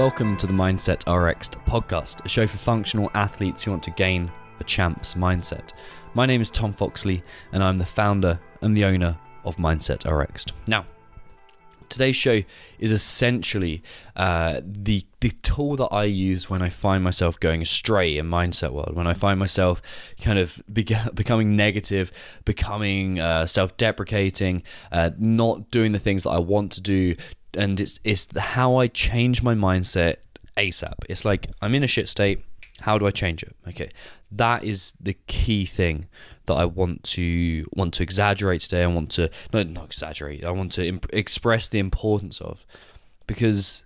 Welcome to the Mindset RX podcast, a show for functional athletes who want to gain a champ's mindset. My name is Tom Foxley, and I'm the founder and the owner of Mindset RX. Now, today's show is essentially the tool that I use when I find myself going astray in mindset world, when I find myself kind of becoming negative, becoming self-deprecating, not doing the things that I want to do. And it's how I change my mindset ASAP. It's like, I'm in a shit state. How do I change it? Okay, that is the key thing that I want to exaggerate today. I want to not exaggerate. I want to express the importance of, because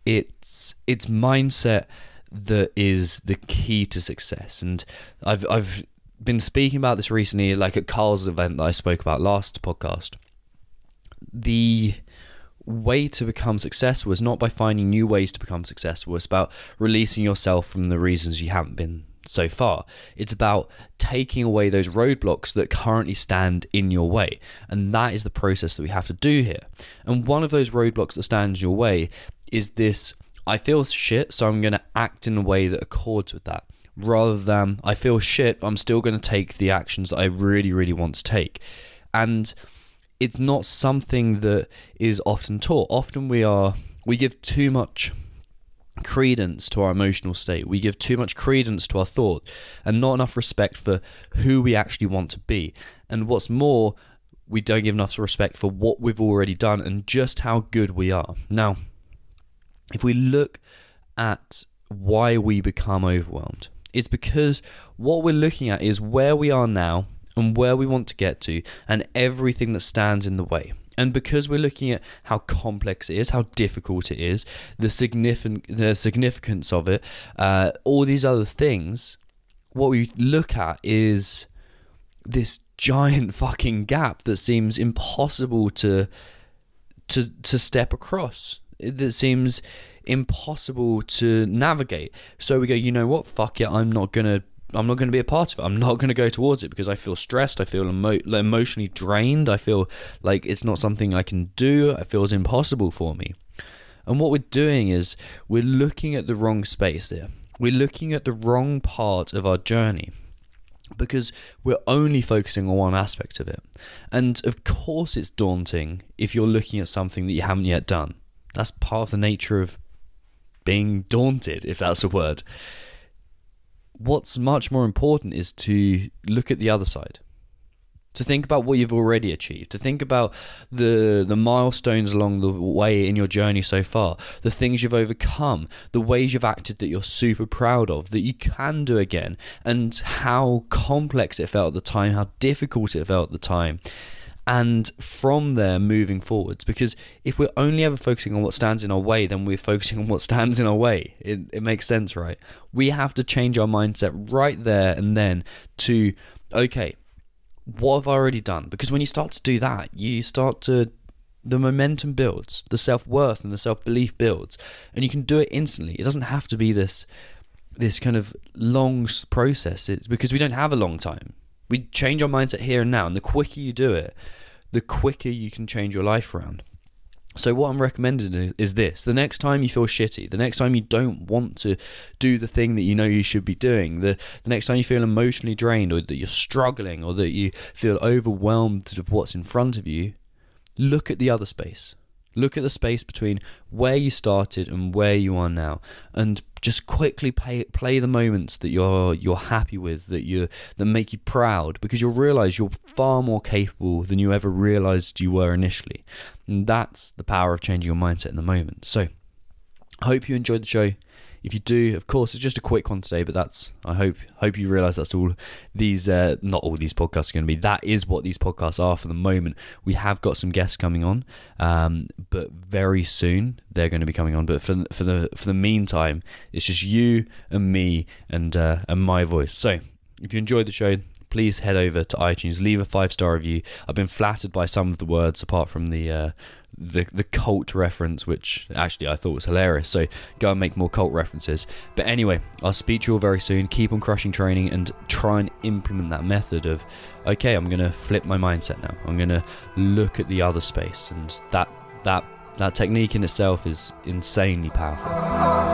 it's mindset that is the key to success. And I've been speaking about this recently, like at Carl's event that I spoke about last podcast. The way to become successful is not by finding new ways to become successful. It's about releasing yourself from the reasons you haven't been so far. It's about taking away those roadblocks that currently stand in your way. And that is the process that we have to do here. And one of those roadblocks that stands in your way is this: I feel shit, so I'm going to act in a way that accords with that. Rather than, I feel shit, but I'm still going to take the actions that I really, really want to take. And it's not something that is often taught. Often we give too much credence to our emotional state. We give too much credence to our thought and not enough respect for who we actually want to be. And what's more, we don't give enough respect for what we've already done and just how good we are. Now, if we look at why we become overwhelmed, it's because what we're looking at is where we are now and where we want to get to, and everything that stands in the way. And because we're looking at how complex it is, how difficult it is, the significance of it, all these other things, what we look at is this giant fucking gap that seems impossible to step across. That seems impossible to navigate. So we go, you know what? Fuck it. I'm not going to be a part of it. I'm not going to go towards it because I feel stressed. I feel emotionally drained. I feel like it's not something I can do. It feels impossible for me. And what we're doing is we're looking at the wrong space there. We're looking at the wrong part of our journey because we're only focusing on one aspect of it. And of course it's daunting if you're looking at something that you haven't yet done. That's part of the nature of being daunted, if that's a word. What's much more important is to look at the other side, to think about what you've already achieved, to think about the milestones along the way in your journey so far, the things you've overcome, the ways you've acted that you're super proud of, that you can do again, and how complex it felt at the time, how difficult it felt at the time. And from there, moving forwards, because if we're only ever focusing on what stands in our way, then we're focusing on what stands in our way. It makes sense, right? We have to change our mindset right there and then to, okay, what have I already done? Because when you start to do that, the momentum builds, the self-worth and the self-belief builds, and you can do it instantly. It doesn't have to be this kind of long process. It's because we don't have a long time. We change our mindset here and now, and the quicker you do it, the quicker you can change your life around. So what I'm recommending is this: the next time you feel shitty, the next time you don't want to do the thing that you know you should be doing, the next time you feel emotionally drained, or that you're struggling, or that you feel overwhelmed of what's in front of you, look at the other space. Look at the space between where you started and where you are now, and just quickly play the moments that you're happy with, that make you proud, because you'll realize you're far more capable than you ever realized you were initially. And that's the power of changing your mindset in the moment. So I hope you enjoyed the show. If you do, of course, it's just a quick one today, but I hope you realize that's all these, not all these podcasts are going to be. That is what these podcasts are for the moment. We have got some guests coming on, but very soon they're going to be coming on. But for the meantime, it's just you and me and my voice. So if you enjoyed the show, please head over to iTunes, leave a 5-star review. I've been flattered by some of the words, apart from the cult reference, which actually I thought was hilarious. So go and make more cult references. But anyway, I'll speak to you all very soon. Keep on crushing training and try and implement that method of, okay, I'm going to flip my mindset now. I'm going to look at the other space, and that That technique in itself is insanely powerful.